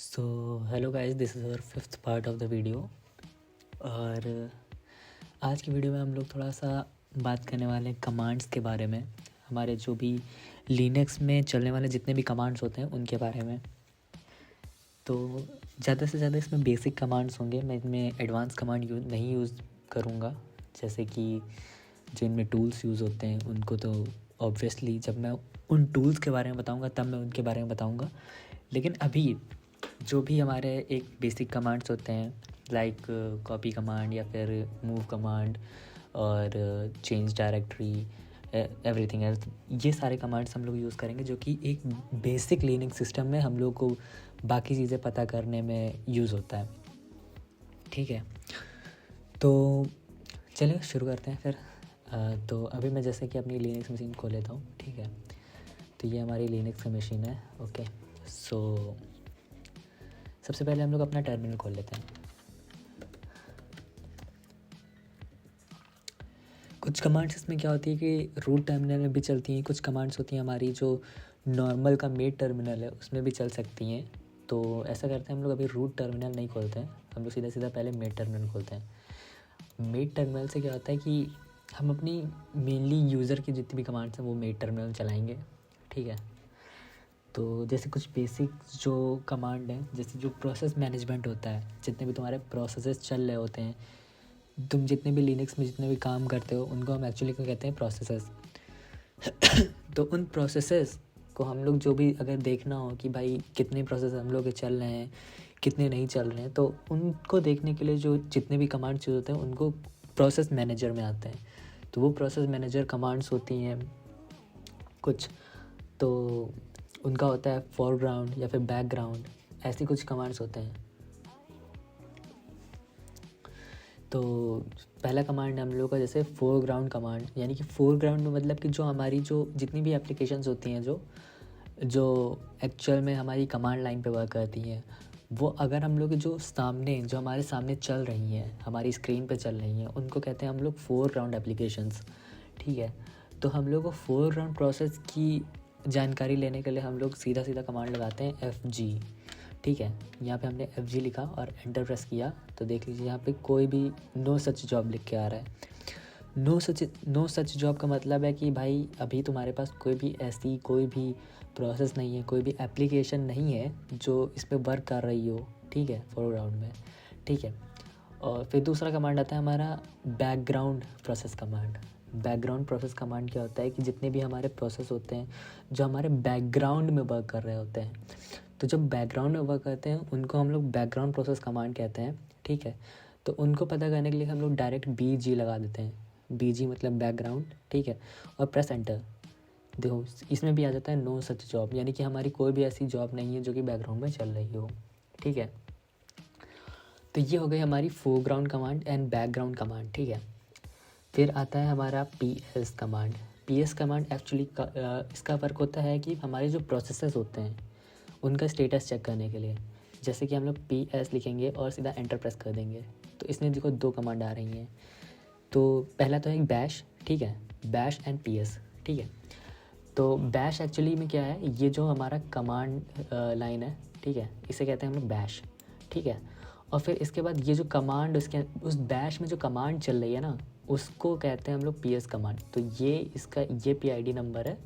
So hello guys, this is our fifth part of the video. और आज की video में हम लोग थोड़ा सा बात करने वाले हैं कमांड्स के बारे में। हमारे जो भी लिनक्स में चलने वाले जितने भी कमांड्स होते हैं उनके बारे में। तो ज़्यादा से ज़्यादा इसमें बेसिक कमांड्स होंगे, मैं इनमें एडवांस कमांड नहीं यूज़ करूँगा। जैसे कि जो इनमें टूल्स यूज़ होते हैं उनको तो ऑब्वियसली जब मैं उन टूल्स के बारे में बताऊँगा तब मैं उनके बारे में बताऊँगा। लेकिन अभी जो भी हमारे एक बेसिक कमांड्स होते हैं लाइक कॉपी कमांड या फिर मूव कमांड और चेंज डायरेक्टरी, एवरीथिंग एल्स, ये सारे कमांड्स हम लोग यूज़ करेंगे जो कि एक बेसिक लिनक्स सिस्टम में हम लोग को बाकी चीज़ें पता करने में यूज़ होता है। ठीक है, तो चलिए शुरू करते हैं फिर। तो अभी मैं जैसे कि अपनी लिनक्स मशीन खोल लेता हूँ। ठीक है, तो ये हमारी लिनक्स की मशीन है। ओके, सो सबसे पहले हम लोग अपना टर्मिनल खोल लेते हैं। कुछ कमांड्स इसमें क्या होती है कि रूट टर्मिनल में भी चलती हैं, कुछ कमांड्स होती हैं हमारी जो नॉर्मल का मेड टर्मिनल है उसमें भी चल सकती हैं। तो ऐसा करते हैं हम लोग अभी रूट टर्मिनल नहीं खोलते हैं, हम लोग सीधा सीधा पहले मेड टर्मिनल खोलते हैं। मेड टर्मिनल से क्या होता है कि हम अपनी मेनली यूज़र की जितनी भी कमांड्स हैं वो मेड टर्मिनल चलाएँगे। ठीक है, तो जैसे कुछ बेसिक जो कमांड हैं, जैसे जो प्रोसेस मैनेजमेंट होता है, जितने भी तुम्हारे प्रोसेसेस चल रहे होते हैं, तुम जितने भी लिनक्स में जितने भी काम करते हो उनको हम एक्चुअली क्या कहते हैं, प्रोसेसेस। तो उन प्रोसेसेस को हम लोग जो भी अगर देखना हो कि भाई कितने प्रोसेस हम लोग के चल रहे हैं, कितने नहीं चल रहे हैं, तो उनको देखने के लिए जो जितने भी कमांड्स यूज़ होते हैं उनको प्रोसेस मैनेजर में आते हैं। तो वो प्रोसेस मैनेजर कमांड्स होती हैं कुछ, तो उनका होता है फोरग्राउंड या फिर बैकग्राउंड, ऐसी कुछ कमांड्स होते हैं। तो पहला कमांड है हम लोग का जैसे फोरग्राउंड कमांड, यानी कि फोरग्राउंड में मतलब कि जो हमारी जो जितनी भी एप्लीकेशंस होती हैं जो जो एक्चुअल में हमारी कमांड लाइन पे वर्क करती हैं, वो अगर हम लोग जो सामने जो हमारे सामने चल रही हैं, हमारी स्क्रीन पे चल रही हैं, उनको कहते हैं हम लोग फोरग्राउंड एप्लीकेशंस। ठीक है, तो हम लोग को फोरग्राउंड प्रोसेस की जानकारी लेने के लिए हम लोग सीधा सीधा कमांड लगाते हैं FG। ठीक है, यहाँ पे हमने FG लिखा और एंटर प्रेस किया तो देख लीजिए यहाँ पे कोई भी नो सच जॉब लिख के आ रहा है। नो सच जॉब का मतलब है कि भाई अभी तुम्हारे पास कोई भी ऐसी कोई भी प्रोसेस नहीं है, कोई भी एप्लीकेशन नहीं है जो इस पर वर्क कर रही हो। ठीक है, फोरग्राउंड में। ठीक है, और फिर दूसरा कमांड आता है हमारा background process command. Background process command क्या होता है कि जितने भी हमारे प्रोसेस होते हैं जो हमारे बैकग्राउंड में वर्क कर रहे होते हैं, तो जब बैकग्राउंड में वर्क करते हैं उनको हम लोग बैकग्राउंड प्रोसेस कमांड कहते हैं। ठीक है, तो उनको पता करने के लिए हम लोग डायरेक्ट BG लगा देते हैं। BG मतलब बैकग्राउंड। ठीक है, और प्रेस एंटर। देखो इसमें भी आ जाता है नो सच जॉब, यानी कि हमारी कोई भी ऐसी जॉब नहीं है जो कि बैकग्राउंड में चल रही हो। ठीक है, तो ये हो गई हमारी foreground command and background command. ठीक है, फिर आता है हमारा PS command. PS command actually इसका वर्क होता है कि हमारे जो प्रोसेसेस होते हैं उनका स्टेटस चेक करने के लिए। जैसे कि हम लोग PS लिखेंगे और सीधा एंटर प्रेस कर देंगे, तो इसमें देखो दो कमांड आ रही हैं। तो पहला तो है बैश। ठीक है, बैश एंड PS। ठीक है, तो बैश एक्चुअली में क्या है, ये जो हमारा कमांड लाइन है, ठीक है, इसे कहते हैं हम लोग बैश। ठीक है, और फिर इसके बाद ये जो कमांड उसके उस बैश में जो कमांड चल रही है ना, उसको कहते हैं हम लोग PS कमांड। तो ये इसका ये PID नंबर है।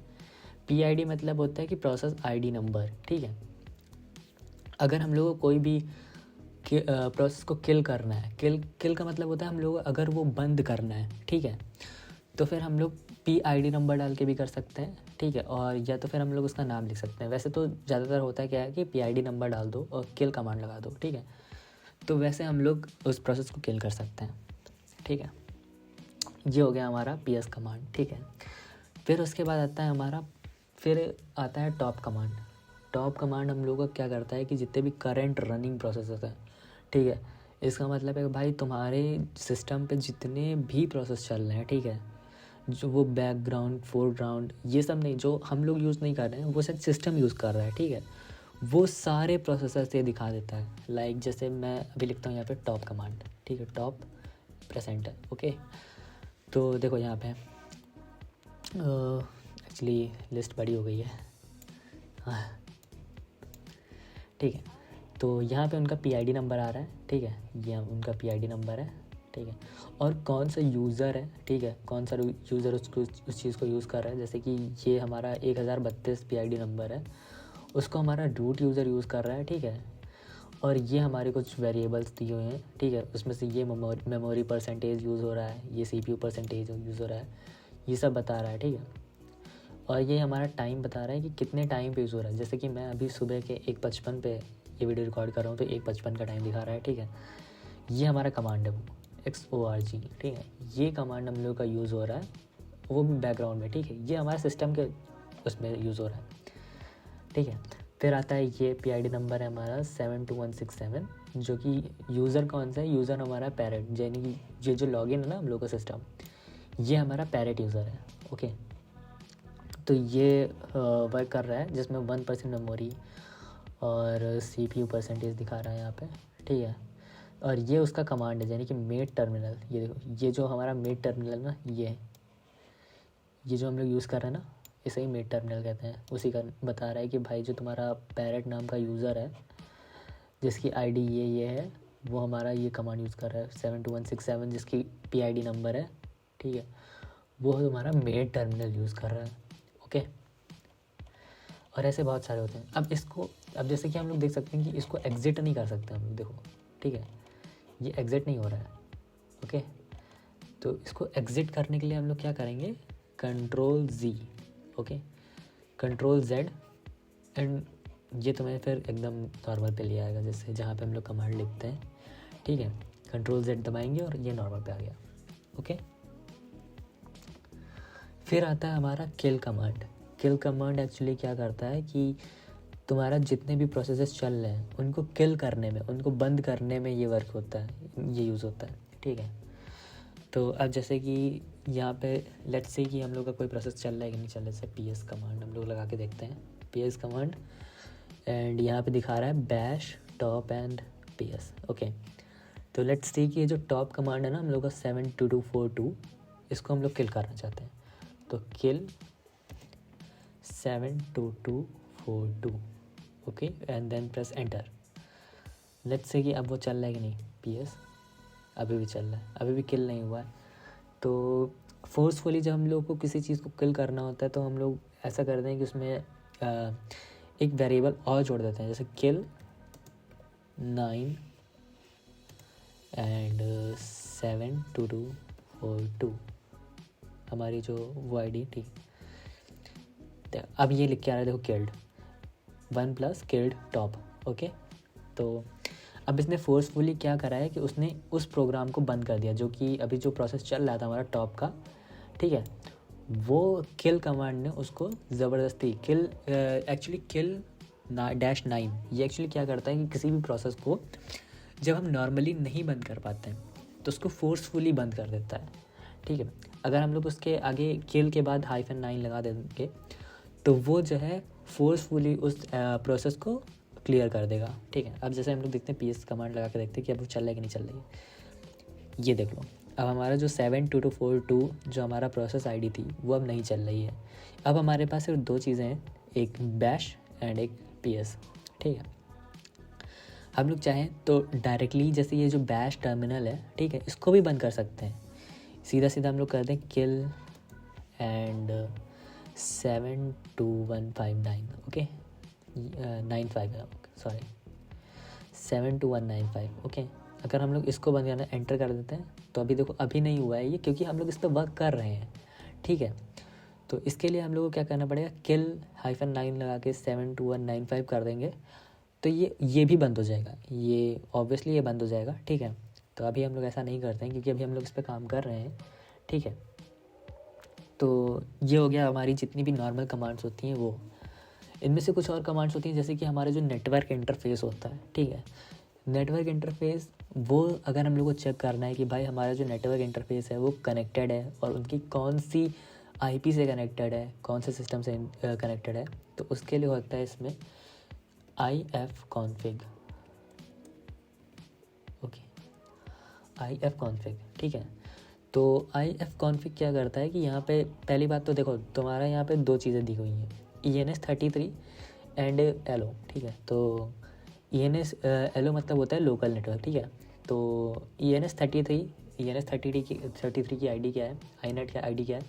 PID मतलब होता है कि प्रोसेस ID नंबर। ठीक है, अगर हम लोग को कोई भी प्रोसेस को किल करना है, किल का मतलब होता है हम लोग अगर वो बंद करना है, ठीक है, तो फिर हम लोग PID नंबर डाल के भी कर सकते हैं। ठीक है, और या तो फिर हम लोग उसका नाम लिख सकते हैं। वैसे तो ज़्यादातर होता है क्या है कि PID नंबर डाल दो और किल कमांड लगा दो। ठीक है, तो वैसे हम लोग उस प्रोसेस को किल कर सकते हैं। ठीक है, ये हो गया हमारा PS कमांड। ठीक है, फिर उसके बाद आता है हमारा फिर आता है टॉप कमांड। टॉप कमांड हम लोग का क्या करता है कि जितने भी करंट रनिंग प्रोसेसेस हैं, ठीक है, इसका मतलब है कि भाई तुम्हारे सिस्टम पे जितने भी प्रोसेस चल रहे हैं, ठीक है, जो वो बैकग्राउंड फोरग्राउंड ये सब नहीं, जो हम लोग यूज़ नहीं कर रहे हैं वो शायद सिस्टम यूज़ कर रहा है। ठीक है, वो सारे प्रोसेसर ये दिखा देता है। लाइक जैसे मैं अभी लिखता हूँ यहाँ पे टॉप कमांड। ठीक है, टॉप प्रेस एंटर। ओके, तो देखो यहाँ पे एक्चुअली लिस्ट बड़ी हो गई है। हाँ, ठीक है, तो यहाँ पे उनका PID नंबर आ रहा है, ठीक है, ये उनका PID नंबर है, ठीक है, और कौन सा यूज़र है, ठीक है, कौन सा यूज़र उस चीज़ को यूज़ कर रहा है। जैसे कि ये हमारा 1032 PID नंबर है, उसको हमारा रूट यूज़र यूज़ कर रहा है, ठीक है, और ये हमारे कुछ वेरिएबल्स दिए हुए हैं, ठीक है, उसमें से ये मेमोरी परसेंटेज यूज़ हो रहा है, ये CPU परसेंटेज यूज़ हो रहा है, ये सब बता रहा है, ठीक है, और ये हमारा टाइम बता रहा है कि कितने टाइम पे यूज़ हो रहा है। जैसे कि मैं अभी सुबह के 1:55 पे ये वीडियो रिकॉर्ड कर रहा हूँ, तो 1:55 का टाइम दिखा रहा है, ठीक है। ये हमारा कमांड है वो XORG, ठीक है, ये कमांड हम लोग का यूज़ हो रहा है, वो भी बैकग्राउंड में, ठीक है, ये हमारे सिस्टम के उसमें यूज़ हो रहा है, ठीक है। फिर आता है ये PID नंबर है हमारा 72167, जो कि यूज़र कौन सा है, यूज़र हमारा पैरेट, यानी कि ये जो लॉगिन है ना हम लोग का सिस्टम, ये हमारा पैरेट यूज़र है, ओके। तो ये वर्क कर रहा है जिसमें 1% मेमोरी और CPU परसेंटेज दिखा रहा है यहाँ पे, ठीक है, और ये उसका कमांड है, यानी कि मेड टर्मिनल। ये देखो, ये जो हमारा मेड टर्मिनल ना, ये जो हम लोग यूज़ कर रहे हैं ना, इसे ही मेड टर्मिनल कहते हैं। उसी का बता रहा है कि भाई जो तुम्हारा पैरेट नाम का यूज़र है, जिसकी ID ये है, वो हमारा ये कमांड यूज़ कर रहा है 72167, जिसकी PID नंबर है, ठीक है, वो तुम्हारा मेड टर्मिनल यूज़ कर रहा है, ओके। और ऐसे बहुत सारे होते हैं। अब जैसे कि हम लोग देख सकते हैं कि इसको एग्ज़िट नहीं कर सकते हम लोग, देखो, ठीक है, ये एग्ज़िट नहीं हो रहा है, ओके। तो इसको एग्ज़िट करने के लिए हम लोग क्या करेंगे, Ctrl+Z, ओके, Ctrl+Z, एंड ये तुम्हें फिर एकदम नॉर्मल पे ले आएगा, जैसे जहाँ पे हम लोग कमांड लिखते हैं, ठीक है। Ctrl+Z दबाएंगे और ये नॉर्मल पे आ गया, ओके। फिर आता है हमारा किल कमांड। किल कमांड एक्चुअली क्या करता है कि तुम्हारा जितने भी प्रोसेसेस चल रहे हैं उनको किल करने में, उनको बंद करने में ये वर्क होता है, ये यूज़ होता है, ठीक है। तो अब जैसे कि यहाँ पे लेट्स से कि हम लोग का कोई प्रोसेस चल रहा है कि नहीं चल रहा है, जैसे PS कमांड हम लोग लगा के देखते हैं, PS कमांड, एंड यहाँ पे दिखा रहा है bash top and PS, okay. तो लेट्स सी कि ये जो टॉप कमांड है ना हम लोग का 72242, इसको हम लोग किल करना चाहते हैं, तो kill 72242, okay, and then press enter. Let's say कि अब वो चल रहा है कि नहीं, PS अभी भी चल रहा है, अभी भी किल नहीं हुआ है। तो फोर्सफुली जब हम लोग को किसी चीज़ को किल करना होता है तो हम लोग ऐसा करते हैं कि उसमें एक वेरिएबल और जोड़ देते हैं, जैसे किल 9 एंड 72242, हमारी जो वो ID, ठीक। अब ये लिख के आ रहा है, देखो, killed 1 plus killed top, okay. तो अब इसने फोर्सफुली क्या करा है कि उसने उस प्रोग्राम को बंद कर दिया, जो कि अभी जो प्रोसेस चल रहा था हमारा टॉप का, ठीक है, वो किल कमांड ने उसको ज़बरदस्ती किल, एक्चुअली किल -9, ये एक्चुअली क्या करता है कि किसी भी प्रोसेस को जब हम नॉर्मली नहीं बंद कर पाते हैं तो उसको फोर्सफुली बंद कर देता है, ठीक है। अगर हम लोग उसके आगे किल के बाद -9 लगा देंगे तो वो जो है फोर्सफुली उस प्रोसेस को क्लियर कर देगा, ठीक है। अब जैसे हम लोग देखते हैं PS कमांड लगा के देखते हैं कि अब वो चल रहा है कि नहीं चल रही है। ये देख लो, अब हमारा जो 72242 जो हमारा प्रोसेस ID थी वो अब नहीं चल रही है। अब हमारे पास सिर्फ दो चीज़ें हैं, एक बैश एंड एक PS, ठीक है। हम लोग चाहें तो डायरेक्टली जैसे ये जो बैश टर्मिनल है, ठीक है, इसको भी बंद कर सकते हैं। सीधा सीधा हम लोग कर दें किल एंड 72159, ओके, 95, सॉरी 72195, ओके। अगर हम लोग इसको बंद करना एंटर कर देते हैं तो अभी देखो, अभी नहीं हुआ है ये, क्योंकि हम लोग इस पर वर्क कर रहे हैं, ठीक है। तो इसके लिए हम लोग को क्या करना पड़ेगा, किल -9 लगा के 72195 कर देंगे, तो ये भी बंद हो जाएगा, ये ऑब्वियसली ये बंद हो जाएगा, ठीक है। तो अभी हम लोग ऐसा नहीं करते हैं क्योंकि अभी हम लोग इस पर काम कर रहे हैं, ठीक है। तो ये हो गया हमारी जितनी भी नॉर्मल कमांड्स होती हैं वो। इनमें से कुछ और कमांड्स होती हैं, जैसे कि हमारे जो नेटवर्क इंटरफेस होता है, ठीक है। नेटवर्क इंटरफेस, वो अगर हम लोग को चेक करना है कि भाई हमारा जो नेटवर्क इंटरफेस है वो कनेक्टेड है और उनकी कौन सी IP से कनेक्टेड है, कौन से सिस्टम से कनेक्टेड है, तो उसके लिए होता है इसमें ifconfig, ओके, ifconfig, ठीक है। तो ifconfig क्या करता है कि यहाँ पे पहली बात तो देखो, तुम्हारा यहाँ पे दो चीज़ें दी हुई हैं, ENS33 एंड LO, ठीक है। तो LO मतलब होता है लोकल नेटवर्क, ठीक है। तो ENS33 की आईडी क्या है, आईनेट का आईडी क्या है,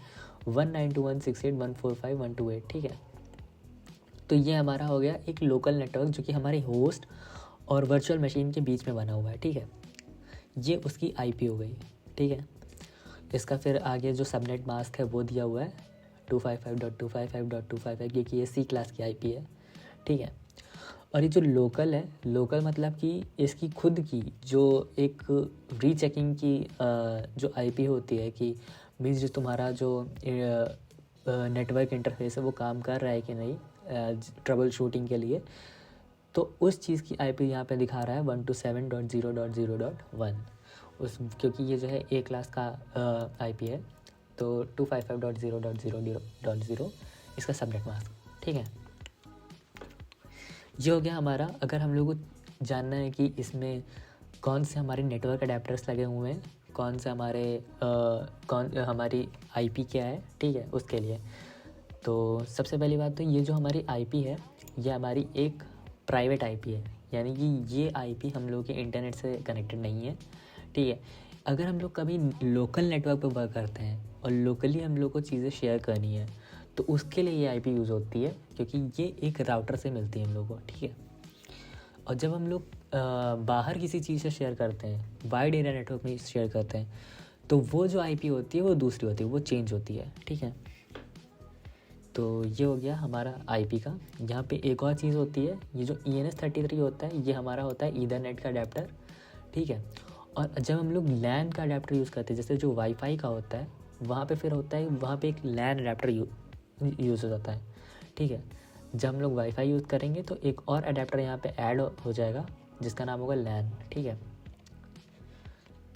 192.168.145.128, ठीक है। तो ये हमारा हो गया एक लोकल नेटवर्क जो कि हमारे होस्ट और वर्चुअल मशीन के बीच में बना हुआ है, ठीक है। ये उसकी IP हो गई, ठीक है। इसका फिर आगे जो सबनेट मास्क है वो दिया हुआ है 255.255.255, क्योंकि ये C क्लास की IP है, ठीक है। और ये जो लोकल है, लोकल मतलब कि इसकी खुद की जो एक रीचेकिंग की जो IP होती है कि मीन्स जो तुम्हारा जो नेटवर्क इंटरफेस है वो काम कर रहा है कि नहीं ट्रबल शूटिंग के लिए, तो उस चीज़ की IP यहाँ पे दिखा रहा है 127.0.0.1 उस, क्योंकि ये जो है A क्लास का IP है, तो 255.0.0.0 इसका सबनेट मास्क, ठीक है। ये हो गया हमारा। अगर हम लोग को जानना है कि इसमें कौन से हमारे नेटवर्क अडेप्टर्स लगे हुए हैं, कौन से हमारी IP क्या है, ठीक है, उसके लिए तो सबसे पहली बात तो ये जो हमारी IP है ये हमारी एक प्राइवेट IP है, यानी कि ये IP हम लोग के इंटरनेट से कनेक्टेड नहीं है, ठीक है। अगर हम लोग कभी लोकल नेटवर्क पर वर्क करते हैं और लोकली हम लोग को चीज़ें शेयर करनी है तो उसके लिए ये IP यूज़ होती है, क्योंकि ये एक राउटर से मिलती है हम लोग को, ठीक है। और जब हम लोग बाहर किसी चीज़ से शेयर करते हैं, वाइड एरिया नेटवर्क में शेयर करते हैं, तो वो जो IP होती है वो दूसरी होती है, वो चेंज होती है, ठीक है। तो ये हो गया हमारा IP का। यहाँ पे एक और चीज़ होती है, ये जो ENS33 होता है ये हमारा होता है ईथरनेट का अडेप्टर, ठीक है। और जब हम लोग LAN का अडेप्टर यूज़ करते हैं, जैसे जो वाईफाई का होता है वहाँ पे फिर होता है, वहाँ पे एक LAN अडेप्टर यूज़ हो जाता है, ठीक है। जब हम लोग वाईफाई यूज़ करेंगे तो एक और अडेप्टर यहाँ पे ऐड हो जाएगा जिसका नाम होगा LAN, ठीक है।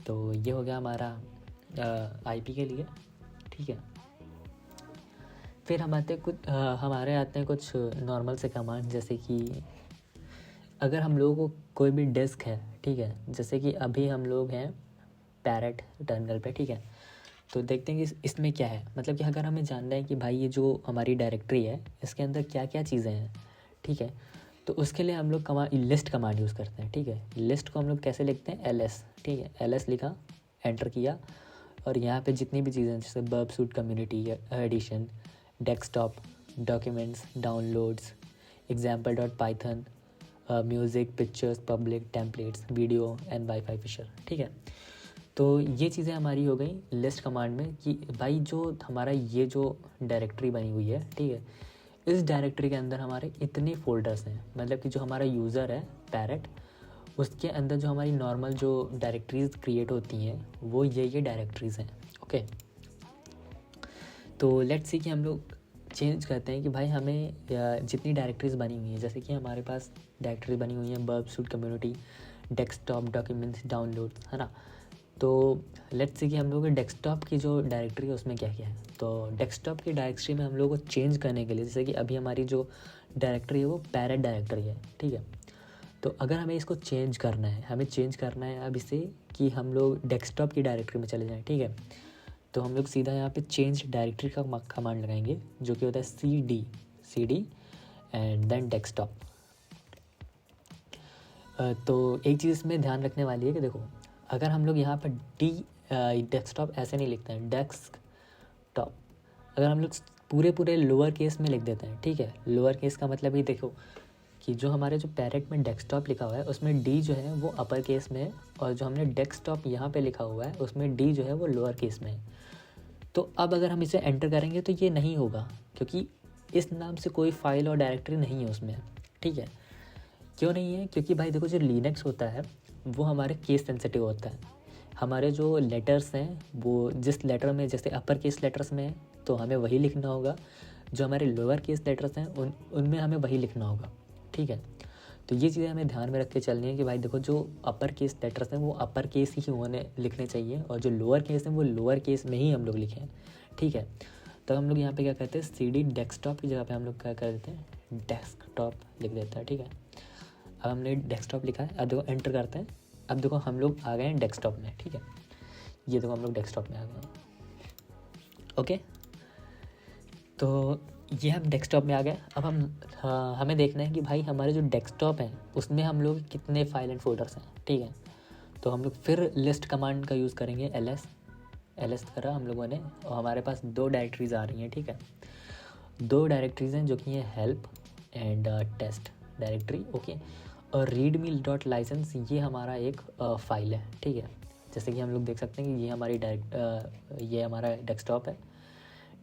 तो ये हो गया हमारा IP के लिए, ठीक है। फिर हमारे आते हैं कुछ नॉर्मल से कमांड, जैसे कि अगर हम लोगों को कोई भी डिस्क है, ठीक है, जैसे कि अभी हम लोग हैं पैरेट टर्मिनल पे, ठीक है। तो देखते हैं कि इसमें क्या है, मतलब कि अगर हमें जानना है कि भाई ये जो हमारी डायरेक्टरी है इसके अंदर क्या क्या चीज़ें हैं, ठीक है, तो उसके लिए हम लोग लिस्ट कमांड यूज़ करते हैं, ठीक है। लिस्ट को हम लोग कैसे लिखते हैं, LS, ठीक है। LS लिखा, एंटर किया, और यहाँ पे जितनी भी चीज़ें जैसे Burp Suite community edition, desktop, documents, downloads, example.python, music, pictures, public, templates, video and Wifiphisher, ठीक है। तो ये चीज़ें हमारी हो गई लिस्ट कमांड में कि भाई जो हमारा ये जो डायरेक्टरी बनी हुई है, ठीक है, इस डायरेक्टरी के अंदर हमारे इतने फोल्डर्स हैं, मतलब कि जो हमारा यूज़र है पैरेट उसके अंदर जो हमारी नॉर्मल जो डायरेक्टरीज क्रिएट होती हैं वो ये डायरेक्टरीज़ हैं, ओके। तो लेट्स सी कि हम लोग चेंज करते हैं कि भाई हमें जितनी डायरेक्टरीज बनी हुई हैं, जैसे कि हमारे पास डायरेक्टरी बनी हुई हैं Burp Suite community, desktop, documents, downloads, है ना। तो लेट्स सी कि हम लोग डेस्कटॉप की जो डायरेक्टरी है उसमें क्या क्या है। तो डेस्कटॉप की डायरेक्टरी में हम लोग को चेंज करने के लिए, जैसे कि अभी हमारी जो डायरेक्टरी है वो पैरेट डायरेक्टरी है, ठीक है। तो अगर हमें इसको चेंज करना है, अब इसे कि हम लोग डेस्कटॉप की डायरेक्टरी में चले जाएँ, ठीक है। तो हम लोग सीधा यहाँ पे चेंज डायरेक्टरी का कमांड लगाएंगे जो कि होता है CD एंड देन डेस्कटॉप। तो एक चीज़ इसमें ध्यान रखने वाली है कि देखो, अगर हम लोग यहाँ पर डेस्कटॉप ऐसे नहीं लिखते हैं, डेस्कटॉप, अगर हम लोग पूरे लोअर केस में लिख देते हैं, ठीक है। लोअर केस का मतलब ही देखो कि जो हमारे जो पैरेट में डेस्कटॉप लिखा हुआ है उसमें D जो है वो अपर केस में है, और जो हमने डेस्कटॉप यहाँ पे लिखा हुआ है उसमें D जो है वो लोअर केस में है। तो अब अगर हम इसे एंटर करेंगे तो ये नहीं होगा, क्योंकि इस नाम से कोई फाइल और डायरेक्टरी नहीं है उसमें, ठीक है। क्यों नहीं है, क्योंकि भाई देखो जो लिनक्स होता है वो हमारे केस सेंसिटिव होता है। हमारे जो लेटर्स हैं वो जिस लेटर में, जैसे अपर केस लेटर्स में है तो हमें वही लिखना होगा, जो हमारे लोअर केस लेटर्स हैं उनमें हमें वही लिखना होगा, ठीक है। तो ये चीज़ें हमें ध्यान में रख के चलनी है कि भाई देखो जो अपर केस लेटर्स हैं वो अपर केस ही लिखने चाहिए, और जो लोअर केस हैं वो लोअर केस में ही हम लोग लिखें, ठीक है। तो हम लोग यहाँ पे क्या करते हैं, CD डेस्कटॉप की जगह पे हम लोग क्या कर देते हैं, डेस्कटॉप लिख देते हैं, ठीक है। अब हमने डेस्कटॉप लिखा है, अब देखो एंटर करते हैं, अब देखो हम लोग आ गए हैं डेस्कटॉप में, ठीक है। ये देखो हम लोग डेस्कटॉप में आ गए हैं, ओके। तो ये हम डेस्कटॉप में आ गए। अब हमें देखना है कि भाई हमारे जो डेस्कटॉप है उसमें हम लोग कितने फाइल एंड फोल्डर्स हैं, ठीक है। तो हम लोग फिर लिस्ट कमांड का यूज़ करेंगे, एल एस करा हम लोगों ने, और हमारे पास 2 डायरेक्टरीज आ रही हैं, ठीक है। 2 डायरेक्टरीज हैं जो कि है help and test directory, okay. और रीडमी डॉट लाइसेंस ये हमारा एक फ़ाइल है, ठीक है। जैसे कि हम लोग देख सकते हैं कि ये हमारा डेस्कटॉप है।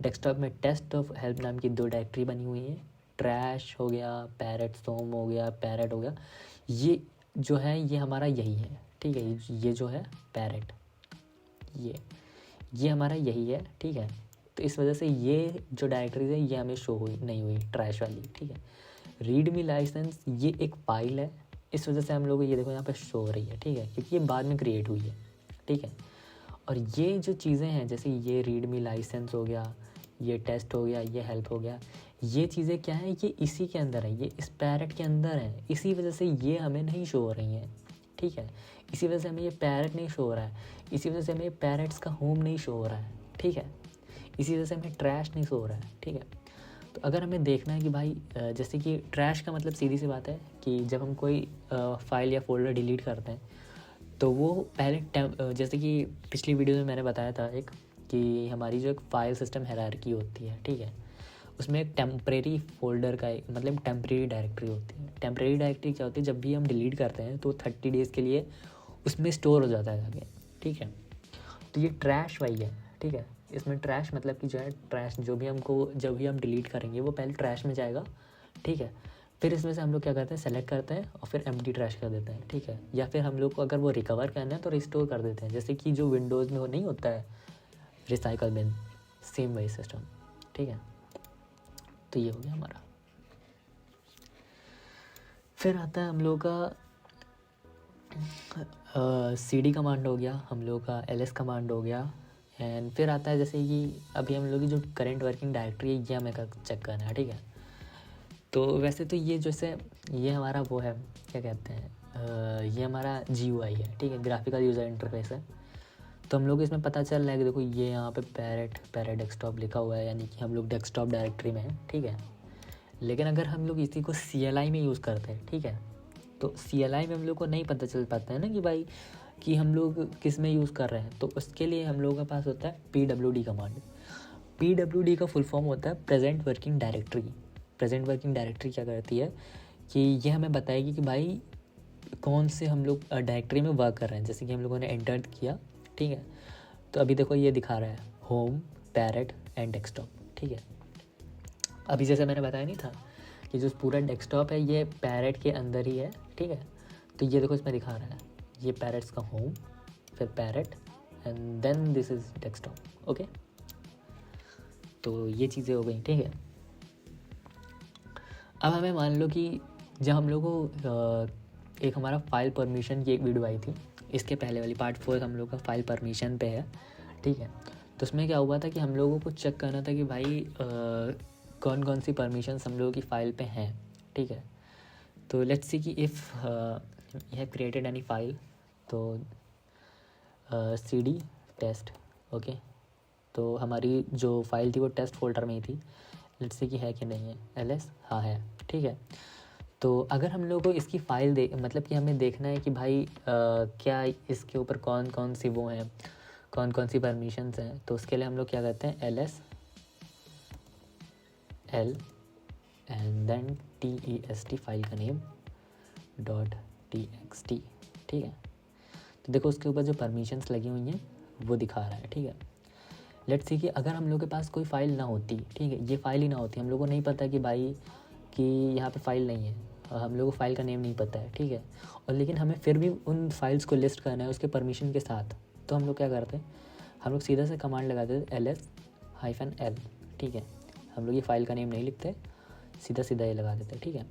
डेस्कटॉप में टेस्ट ऑफ हेल्प नाम की 2 डायरेक्टरी बनी हुई हैं। ट्रैश हो गया, पैरेट सोम हो गया, पैरेट हो गया, ये जो है ये हमारा यही है, ठीक है। ये जो है पैरेट, ये हमारा यही है, ठीक है। तो इस वजह से ये जो डायरेक्टरीज है ये हमें शो हुई नहीं हुई, ट्रैश वाली, ठीक है। रीडमी लाइसेंस ये एक फ़ाइल है, इस वजह से हम लोग ये देखो यहाँ पे शो हो रही है, ठीक है, क्योंकि ये बाद में क्रिएट हुई है, ठीक है। और ये जो चीज़ें हैं जैसे ये रीडमी लाइसेंस हो गया, ये टेस्ट हो गया, ये हेल्प हो गया, ये चीज़ें क्या है, ये इसी के अंदर है, ये इस पैरेट के अंदर है, इसी वजह से ये हमें नहीं शो हो रही हैं, ठीक है। इसी वजह से हमें ये पैरेट नहीं शो हो रहा है, इसी वजह से हमें पैरेट्स का होम नहीं शो हो रहा है, ठीक है। इसी वजह से हमें ट्रैश नहीं शो हो रहा है, ठीक है। तो अगर हमें देखना है कि भाई जैसे कि ट्रैश का मतलब सीधी सी बात है कि जब हम कोई फाइल या फोल्डर डिलीट करते हैं तो वो पहले जैसे कि पिछली वीडियो में मैंने बताया था एक कि हमारी जो एक फ़ाइल सिस्टम हायरार्की होती है, ठीक है, उसमें एक टेम्परेरी फोल्डर का मतलब टेम्परेरी डायरेक्टरी होती है। टेम्परेरी डायरेक्टरी क्या होती है, जब भी हम डिलीट करते हैं तो 30 डेज़ के लिए उसमें स्टोर हो जाता है आगे, ठीक है। तो ये ट्रैश वही है, ठीक है। इसमें ट्रैश मतलब कि जो है ट्रैश जब भी हम डिलीट करेंगे वो पहले ट्रैश में जाएगा, ठीक है। फिर इसमें से हम लोग क्या करते हैं, सेलेक्ट करते हैं और फिर एम्प्टी ट्रैश कर देते हैं, ठीक है। या फिर हम लोग को अगर वो रिकवर करना है तो रिस्टोर कर देते हैं, जैसे कि जो विंडोज़ में वो नहीं होता है रिसाइकल बिन, सेम वही सिस्टम, ठीक है। तो ये हो गया हमारा। फिर आता है हम लोग का cd कमांड हो गया, हम लोग का ls कमांड हो गया, एंड फिर आता है जैसे कि अभी हम लोग की जो करंट वर्किंग डायरेक्टरी है ये हमें चेक करना है, ठीक है। तो वैसे तो ये जैसे ये हमारा वो है, क्या कहते हैं, ये हमारा GUI है, ठीक है, ग्राफिकल यूज़र इंटरफेस है। तो हम लोग इसमें पता चल रहा है कि देखो ये यहाँ पे पैरेट डेस्कटॉप लिखा हुआ है, यानी कि हम लोग डेस्कटॉप डायरेक्टरी में हैं, ठीक है। लेकिन अगर हम लोग इसी को CLI में यूज़ करते हैं, ठीक है, तो CLI में हम लोग को नहीं पता चल पाता है ना कि भाई कि हम लोग किस में यूज़ कर रहे हैं। तो उसके लिए हम लोगों के पास होता है PWD कमांड। PWD का फुल फॉर्म होता है present working directory. Present working directory क्या करती है कि ये हमें बताएगी कि भाई कौन से हम लोग डायरेक्टरी में वर्क कर रहे हैं। जैसे कि हम लोगों ने एंटर किया, ठीक है, तो अभी देखो ये दिखा रहा है होम, पैरेट एंड डेस्कटॉप, ठीक है। अभी जैसे मैंने बताया नहीं था कि जो पूरा डेस्कटॉप है ये पैरेट के अंदर ही है, ठीक है। तो ये देखो इसमें दिखा रहा है ये पैरेट्स का होम, फिर Parrot and then this is desktop, okay. तो ये चीज़ें हो गई, ठीक है। अब हमें मान लो कि जब हम लोग को एक हमारा फाइल परमिशन की एक वीडियो आई थी, इसके पहले वाली पार्ट 4 हम लोग का फाइल परमिशन पे है, ठीक है। तो उसमें क्या हुआ था कि हम लोगों को चेक करना था कि भाई कौन कौन सी परमिशंस हम लोगों की फ़ाइल पे हैं, ठीक है। तो लेट्स सी कि if you have created any file, तो cd टेस्ट, ओके। तो हमारी जो फाइल थी वो टेस्ट फोल्डर में ही थी, लेट्स सी कि है कि नहीं है, ls हाँ है, ठीक है। तो अगर हम लोग को इसकी फ़ाइल मतलब कि हमें देखना है कि भाई क्या इसके ऊपर कौन कौन सी वो हैं, कौन कौन सी परमिशंस हैं, तो उसके लिए हम लोग क्या करते हैं, ls l and then test file का नेम .txt, ठीक है। तो देखो उसके ऊपर जो परमिशंस लगी हुई हैं वो दिखा रहा है, ठीक है। लेट्स सी कि अगर हम लोग के पास कोई फ़ाइल ना होती, ठीक है, ये फ़ाइल ही ना होती, हम लोग को नहीं पता कि भाई कि यहाँ पे फ़ाइल नहीं है, हम लोग को फ़ाइल का नेम नहीं पता है, ठीक है, और लेकिन हमें फिर भी उन फाइल्स को लिस्ट करना है उसके परमिशन के साथ। तो हम लोग क्या करते हैं, हम लोग सीधा से कमांड लगाते हैं ls-l, ठीक है। हम लोग ये फ़ाइल का नेम नहीं लिखते, सीधा सीधा ये लगा देते हैं, ठीक है।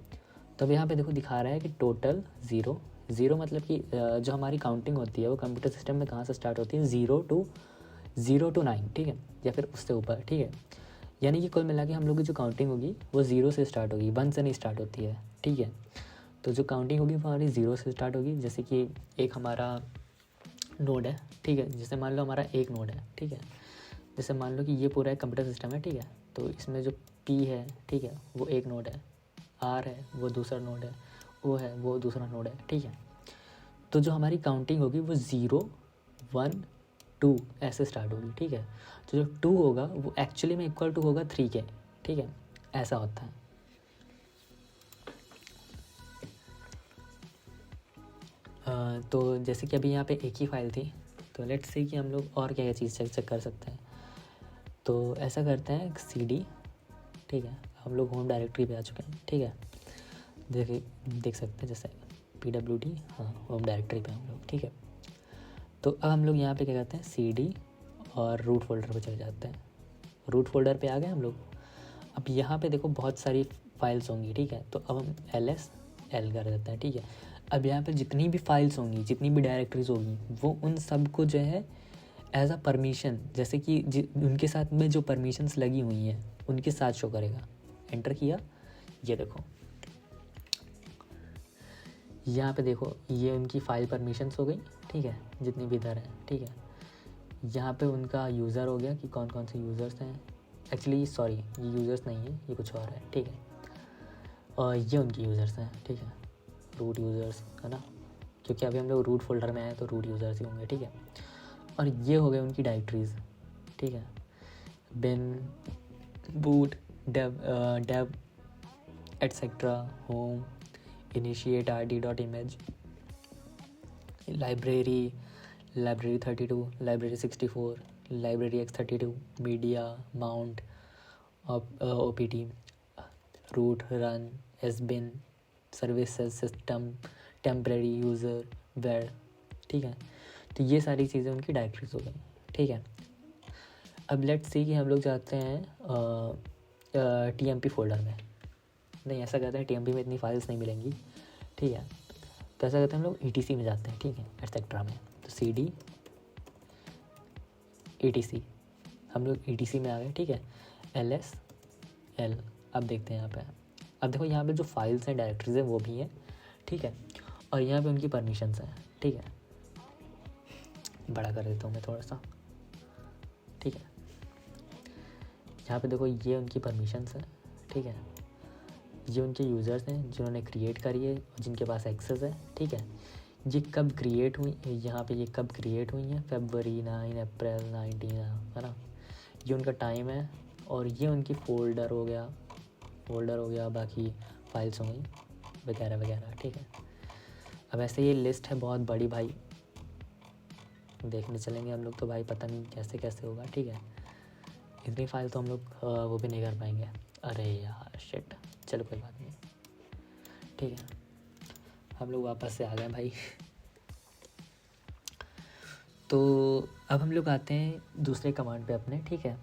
तो अब यहाँ पे देखो दिखा रहा है कि टोटल 0 मतलब कि जो हमारी काउंटिंग होती है वो कंप्यूटर सिस्टम में कहाँ से स्टार्ट होती है, 0 to 9, ठीक है, या फिर उससे ऊपर, ठीक है। यानी कि कुल मिला के हम लोग की जो काउंटिंग होगी वो 0 से स्टार्ट होगी, 1 से नहीं स्टार्ट होती है, ठीक है। तो जो काउंटिंग होगी वो हमारी 0 से स्टार्ट होगी। जैसे कि एक हमारा नोड है, ठीक है, जैसे मान लो हमारा एक नोड है, ठीक है, जैसे मान लो कि ये पूरा एक कंप्यूटर सिस्टम है, ठीक है। तो इसमें जो P है, ठीक है, वो एक नोड है, R है वो दूसरा नोड है, O है वो दूसरा नोड है, ठीक है। तो जो हमारी काउंटिंग होगी वो 0 1 2 ऐसे स्टार्ट होगी, ठीक है। तो जो 2 होगा वो एक्चुअली में इक्वल टू होगा 3 के, ठीक है, ऐसा होता है। तो जैसे कि अभी यहाँ पे एक ही फाइल थी, तो लेट्स से कि हम लोग और क्या क्या चीज़ चेक कर सकते हैं। तो ऐसा करते हैं CD, ठीक है, हम लोग होम डायरेक्टरी पे आ चुके हैं, ठीक है। देख सकते हैं जैसे PWD, हाँ होम डायरेक्टरी पे हम लोग, ठीक है। तो अब हम लोग यहाँ पे क्या करते हैं, CD और रूट फोल्डर पे चले जाते हैं। रूट फोल्डर पे आ गए हम लोग। अब यहाँ पे देखो बहुत सारी फाइल्स होंगी, ठीक है। तो अब हम LL कर देते हैं, ठीक है। अब यहाँ पे जितनी भी फाइल्स होंगी, जितनी भी डायरेक्टरीज होगी, वो उन सब को जो है एज अ परमिशन, जैसे कि उनके साथ में जो परमिशंस लगी हुई हैं उनके साथ शो करेगा। एंटर किया, ये देखो यहाँ पे देखो ये उनकी फ़ाइल परमिशंस हो गई, ठीक है, जितनी भी इधर हैं, ठीक है। यहाँ पे उनका यूज़र हो गया कि कौन कौन से यूज़र्स हैं। एक्चुअली सॉरी, ये यूज़र्स नहीं है, ये कुछ और है, ठीक है। और ये उनके यूज़र्स हैं, ठीक है, रूट यूज़र्स है ना, क्योंकि अभी हम लोग रूट फोल्डर में आए तो रूट यूज़र्स ही होंगे, ठीक है। और ये हो गए उनकी डायरेक्टरीज़, ठीक है, bin, boot, dev etcetera, home, initiate rd.image, library 32, library 64, library x32, media, mount, opt, root, run, sbin, services, system, temporary user, where, ठीक है। तो ये सारी चीज़ें उनकी डायरेक्टरीज हो गई, ठीक है। अब लेट्स सी कि हम लोग जाते हैं TMP फोल्डर में। नहीं, ऐसा कहते हैं TMP में इतनी फाइल्स नहीं मिलेंगी, ठीक है। तो ऐसा कहते हैं हम लोग ETC में जाते हैं, ठीक है, एटसेट्रा में। तो CD ETC, हम लोग ETC में आ गए, ठीक है। LSL, अब देखते हैं यहाँ पे, अब देखो यहाँ पे जो फाइल्स हैं, डायरेक्टरीज हैं, वो भी हैं, ठीक है। और यहाँ पे उनकी परमिशंस हैं, ठीक है। बड़ा कर देता हूँ मैं थोड़ा सा, ठीक है। यहाँ पे देखो ये उनकी परमिशंस हैं, ठीक है। ये उनके यूज़र्स हैं जिन्होंने क्रिएट करी है और जिनके पास एक्सेस है, ठीक है। ये कब क्रिएट हुई, यहाँ पे ये कब क्रिएट हुई हैं, February 9, April 19, है ना। ये उनका टाइम है। और ये उनकी फोल्डर हो गया, बाकी फाइल्स हो गई वगैरह वगैरह, ठीक है। अब ऐसे ये लिस्ट है बहुत बड़ी भाई, देखने चलेंगे हम लोग तो भाई पता नहीं कैसे कैसे होगा, ठीक है। इतनी फाइल तो हम लोग वो भी नहीं कर पाएंगे। अरे यार शिट, चलो कोई बात नहीं, ठीक है। हम लोग वापस से आ गए भाई। तो अब हम लोग आते हैं दूसरे कमांड पे अपने, ठीक है।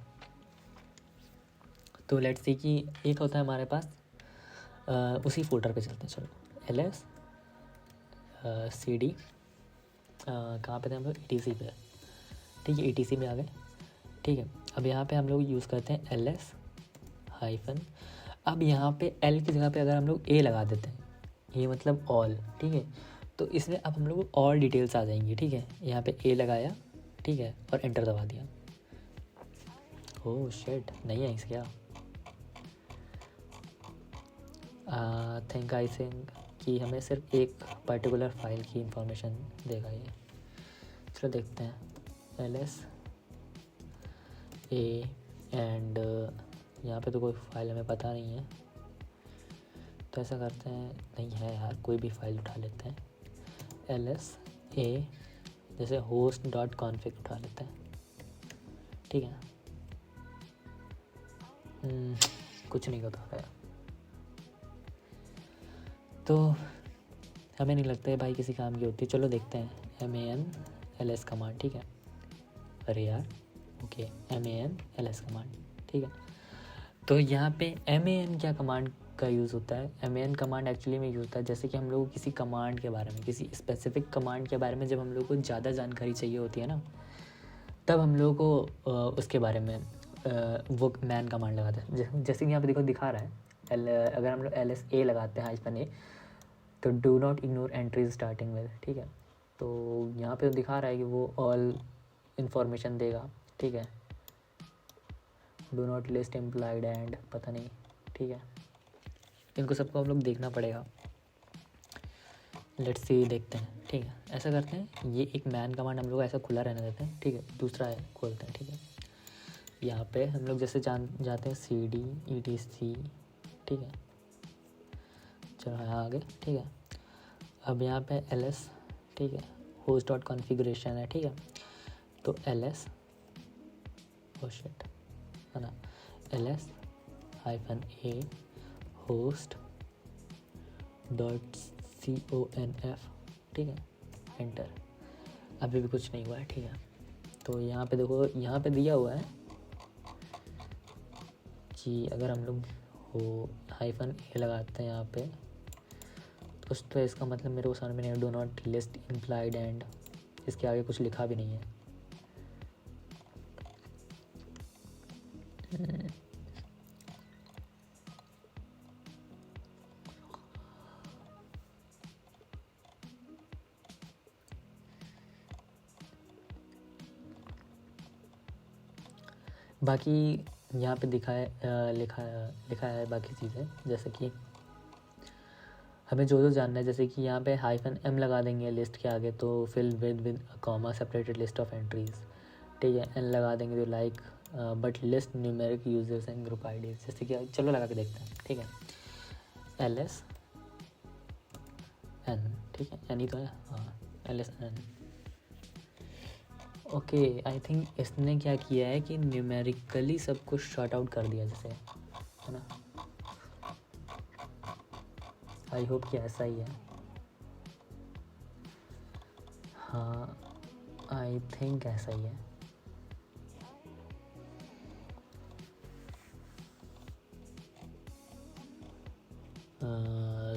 तो लेट्स सी कि एक होता है हमारे पास, उसी फोल्डर पे चलते हैं, चलो LS CD, कहाँ पे थे हम लोग, ETC पे, ठीक है। ETC में आ गए, ठीक है। अब यहाँ पे हम लोग यूज़ करते हैं LS-, अब यहाँ पे L की जगह पे अगर हम लोग A लगा देते हैं, ये मतलब ऑल, ठीक है। तो इसमें अब हम लोग को और डिटेल्स आ जाएंगी, ठीक है। यहाँ पे A लगाया, ठीक है, और एंटर दबा दिया। ओह शिट, नहीं है क्या, आई थिंक कि हमें सिर्फ एक पर्टिकुलर फाइल की इंफॉर्मेशन देगा ये। चलो देखते हैं LS A एंड यहाँ पे तो कोई फाइल हमें पता नहीं है, तो ऐसा करते हैं, नहीं है यार, कोई भी फाइल उठा लेते हैं, LS A जैसे host.config उठा लेते हैं, ठीक है। कुछ नहीं होता है, तो हमें नहीं लगता है भाई किसी काम की होती। चलो देखते हैं MAN LS कमांड, ठीक है। अरे यार ओके, MAN LS कमांड, ठीक है। तो यहाँ पे MAN क्या कमांड का यूज़ होता है, MAN कमांड एक्चुअली में यूज़ होता है जैसे कि हम लोग किसी कमांड के बारे में, किसी स्पेसिफिक कमांड के बारे में जब हम लोग को ज़्यादा जानकारी चाहिए होती है ना, तब हम लोग को उसके बारे में वो मैन कमांड लगाते हैं। जैसे कि यहाँ पे देखो दिखा रहा है अगर हम लोग LSA लगाते हैं -A, तो do not ignore entries starting with, ठीक है। तो यहाँ पे दिखा रहा है कि वो ऑल इंफॉर्मेशन देगा, ठीक है, do not list implied and पता नहीं, ठीक है, इनको सबको हम लोग देखना पड़ेगा। लेट्स सी, देखते हैं, ठीक है। ऐसा करते हैं, ये एक मैन कमांड हम लोग ऐसा खुला रहने देते हैं, ठीक है। दूसरा है खोलते हैं, ठीक है। यहाँ पे हम लोग जैसे जाते हैं cd etc, ठीक है। चलो यहाँ आगे, ठीक है। अब यहाँ पे ls, ठीक है, होस्ट डॉट कॉन्फ़िगरेशन है, ठीक है। तो ls शिट है ना, ls -a host dot conf, ठीक है, एंटर। अभी भी कुछ नहीं हुआ है, ठीक है। तो यहाँ पे देखो, यहाँ पे दिया हुआ है कि अगर हम लोग हो -a लगाते हैं यहाँ पे, तो इसका मतलब मेरे को समझ में नहीं, do not list implied and, इसके आगे कुछ लिखा भी नहीं है। बाकी यहाँ पे लिखा है बाकी चीज़ें, जैसे कि हमें जो जानना है, जैसे कि यहाँ पे -m लगा देंगे लिस्ट के आगे तो fill with comma separated list of entries, ठीक है। n लगा देंगे तो like but list numeric users and group IDs, जैसे कि चलो लगा के देखते हैं, ठीक है। ls n, ठीक है, n ही तो है, हाँ, ls n। Okay, I think इसने क्या किया है कि न्यूमेरिकली सब कुछ शॉर्ट आउट कर दिया, जैसे, है ना। आई होप कि ऐसा ही है, हाँ, आई थिंक ऐसा ही है।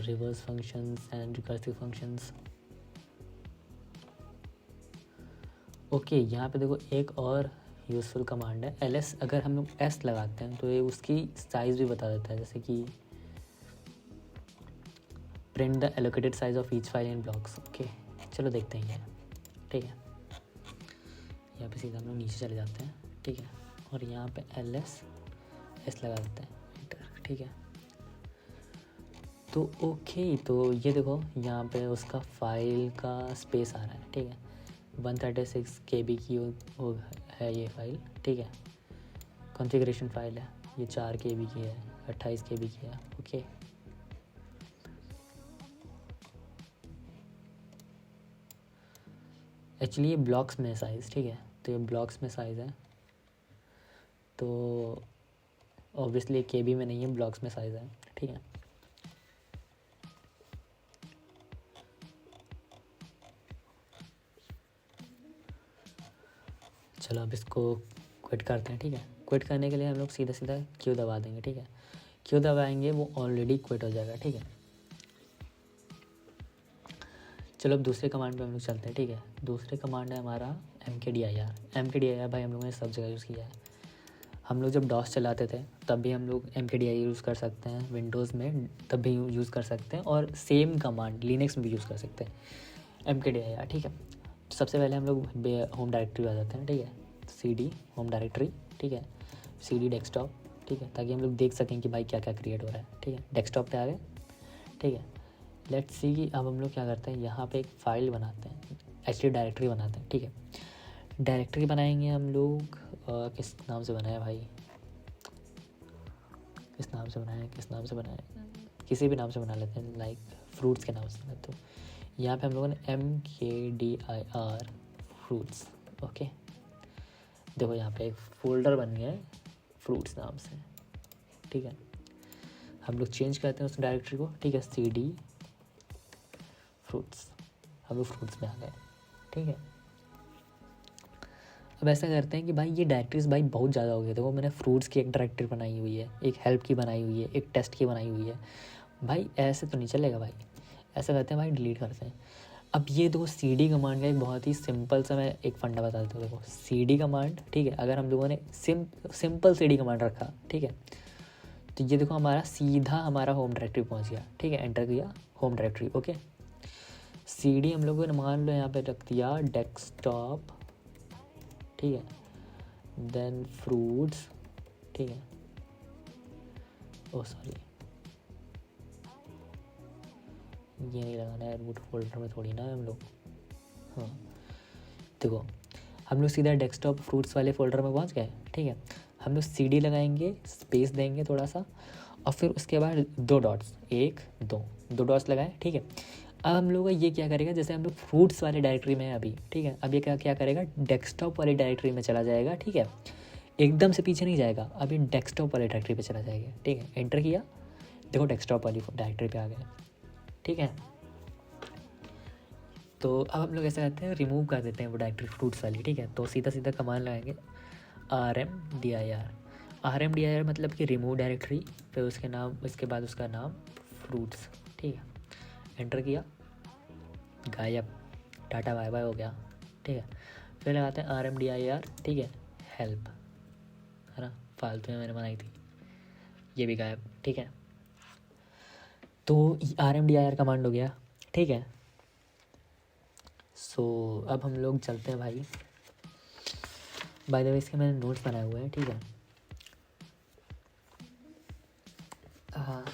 Reverse functions and recursive functions, okay. यहाँ पे देखो एक और यूज़फुल कमांड है ls, अगर हम लोग s लगाते हैं तो ये उसकी साइज़ भी बता देता है, जैसे कि print the allocated size of each file in blocks, okay. चलो देखते हैं ये, ठीक है। यहाँ पे सीधा हम लोग नीचे चले जाते हैं, ठीक है, और यहाँ पे ls s लगा देते हैं, एंटर, ठीक है। तो ओके, तो ये देखो यहाँ पे उसका फाइल का स्पेस आ रहा है, ठीक है। 136 KB की वो है ये फाइल, ठीक है। कॉन्फ़िगरेशन फाइल है, ये 4 KB की है, 28 KB की है, ओके। एक्चुअली ये ब्लॉक्स में साइज़, ठीक है, तो ये ब्लॉक्स में साइज़ है, तो ऑब्वियसली KB में नहीं है, ब्लॉक्स में साइज़ है, ठीक है। चलो अब इसको क्विट करते हैं, ठीक है। क्विट करने के लिए हम लोग सीधा सीधा क्यू दबा देंगे, ठीक है। क्यू दबाएंगे वो ऑलरेडी क्विट हो जाएगा, ठीक है। चलो अब दूसरे कमांड पे हम लोग चलते हैं, ठीक है। दूसरे कमांड है हमारा mkdir भाई हम लोगों ने सब जगह यूज़ किया है। हम लोग जब डॉस चलाते थे तब भी हम लोग mkdir यूज़ कर सकते हैं, विंडोज़ में तब भी यूज़ कर सकते हैं, और सेम कमांड लिनक्स में भी यूज़ कर सकते हैं mkdir, ठीक है। तो सबसे पहले हम लोग होम डायरेक्टरी आ जाते हैं, ठीक है। cd होम डायरेक्टरी, ठीक है, cd डेस्कटॉप, ठीक है, ताकि हम लोग देख सकें कि भाई क्या क्या क्रिएट हो रहा है, ठीक है। डेस्कटॉप पे आ गए, ठीक है। लेट्स सी कि अब हम लोग क्या करते हैं, यहाँ पे एक फ़ाइल बनाते हैं, एक्चुअली डायरेक्टरी बनाते हैं, ठीक है। डायरेक्टरी बनाएंगे हम लोग, किस नाम से बनाए भाई, किस नाम से बनाए, किसी भी नाम से बना लेते हैं, लाइक फ्रूट्स के नाम से। तो यहाँ पे हम लोगों ने mkdir फ्रूट्स, ओके। देखो यहाँ पे एक फोल्डर बन गया है फ्रूट्स नाम से, ठीक है। हम लोग चेंज करते हैं उस डायरेक्टरी को, ठीक है, cd फ्रूट्स, हम लोग फ्रूट्स में आ गए, ठीक है। अब ऐसा करते हैं कि भाई ये डायरेक्टरीज भाई बहुत ज़्यादा हो गए, देखो मैंने फ्रूट्स की एक डायरेक्टरी बनाई हुई है, एक हेल्प की बनाई हुई है, एक टेस्ट की बनाई हुई है, भाई ऐसे तो नहीं चलेगा भाई। ऐसा करते हैं भाई, डिलीट करते हैं। अब ये देखो cd कमांड का एक बहुत ही सिंपल सा मैं एक फंडा बता देता हूँ। देखो cd कमांड, ठीक है, अगर हम लोगों ने सिंपल cd कमांड रखा, ठीक है, तो ये देखो हमारा सीधा हमारा होम डायरेक्टरी पहुँच गया, ठीक है। एंटर किया होम डायरेक्टरी, ओके। cd हम लोगों ने मान लो यहाँ पे रख दिया डेस्कटॉप, ठीक है, देन फ्रूट्स, ठीक है। ओ सॉरी, ये नहीं लगाना है, रूट फोल्डर में थोड़ी ना है हम लोग। हाँ देखो, हम लोग सीधा डेस्कटॉप फ्रूट्स वाले फोल्डर में पहुंच गए, ठीक है। हम लोग CD लगाएंगे, स्पेस देंगे थोड़ा सा, और फिर उसके बाद 2 डॉट्स, 1 2 डॉट्स लगाए, ठीक है। अब हम लोग का ये क्या करेगा, जैसे हम लोग फ्रूट्स वाले डायरेक्टरी में हैं अभी, ठीक है। अब ये क्या क्या करेगा, डेस्कटॉप वाली डायरेक्टरी में चला जाएगा, ठीक है। एकदम से पीछे नहीं जाएगा, अब ये डेस्कटॉप वाली डायरेक्टरी पे चला जाएगा, ठीक है। एंटर किया, देखो डेस्कटॉप वाली डायरेक्टरी पे आ गया, ठीक है। तो अब हम लोग ऐसा करते हैं, रिमूव कर देते हैं वो डायरेक्टरी फ्रूट्स वाली, ठीक है। तो सीधा सीधा कमांड लगाएंगे RMDIR मतलब कि रिमूव डायरेक्टरी, फिर उसके नाम, उसके बाद उसका नाम फ्रूट्स, ठीक है। एंटर किया, गायब, टाटा बाय बाय हो गया, ठीक है। फिर लगाते हैं RMDIR, ठीक है, हेल्प, है ना, फालतू में मैंने बनाई थी, ये भी गायब, ठीक है। तो RMDIR कमांड हो गया, ठीक है। सो अब हम लोग चलते हैं भाई, बाय द वे इसके मैंने नोट्स बनाए हुए हैं, ठीक है। हाँ,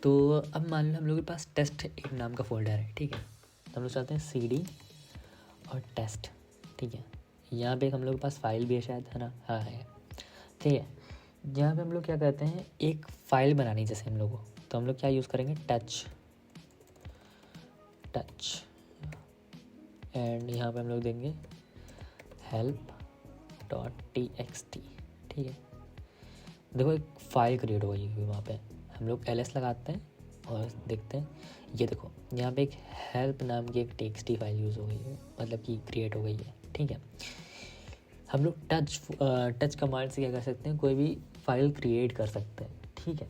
तो अब मान लो हम लोग के पास टेस्ट एक नाम का फोल्डर है, ठीक है। तो हम लोग चाहते हैं CD और टेस्ट, ठीक है। यहाँ पे हम लोग के पास फाइल भी है शायद, है ना, हाँ है, ठीक है। यहाँ पे हम लोग क्या करते हैं, एक फ़ाइल बनानी जैसे हम लोग को, तो हम लोग क्या यूज़ करेंगे, टच एंड यहाँ पे हम लोग देंगे help.txt, ठीक है। देखो एक फ़ाइल क्रिएट हो गई है वहाँ पे, हम लोग ls लगाते हैं और देखते हैं, ये देखो यहाँ पे एक हेल्प नाम की एक txt फाइल यूज़ हो गई है, मतलब कि क्रिएट हो गई है, ठीक है। हम लोग टच कमांड से क्या कर सकते हैं, कोई भी फाइल क्रिएट कर सकते हैं, ठीक है।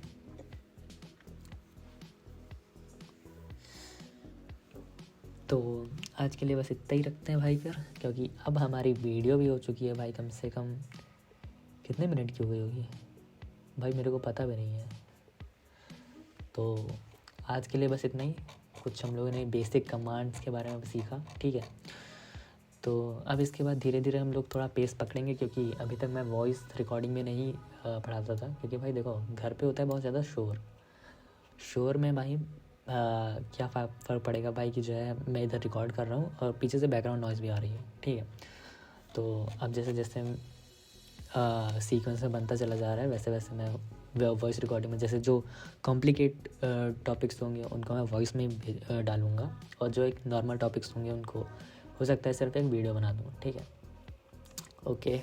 तो आज के लिए बस इतना ही रखते हैं भाई फिर, क्योंकि अब हमारी वीडियो भी हो चुकी है भाई, कम से कम कितने मिनट की हो गई होगी भाई, मेरे को पता भी नहीं है। तो आज के लिए बस इतना ही, कुछ हम लोगों ने बेसिक कमांड्स के बारे में सीखा, ठीक है। तो अब इसके बाद धीरे धीरे हम लोग थोड़ा पेस पकड़ेंगे, क्योंकि अभी तक मैं वॉइस रिकॉर्डिंग में नहीं पढ़ाता था, क्योंकि भाई देखो घर पे होता है बहुत ज़्यादा शोर में भाई क्या फ़र्क पड़ेगा भाई कि जो है मैं इधर रिकॉर्ड कर रहा हूँ और पीछे से बैकग्राउंड नॉइज़ भी आ रही है, ठीक है। तो अब जैसे जैसे सीक्वेंस में बनता चला जा रहा है, वैसे वैसे मैं वॉइस रिकॉर्डिंग में जैसे जो कॉम्प्लिकेट टॉपिक्स होंगे उनको मैं वॉइस में डालूँगा, और जो एक नॉर्मल टॉपिक्स होंगे उनको हो सकता है सिर्फ एक वीडियो बना दूँ, ठीक है। ओके,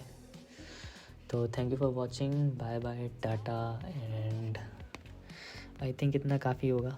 तो thank you for watching, bye bye, tata, and I think इतना काफ़ी होगा।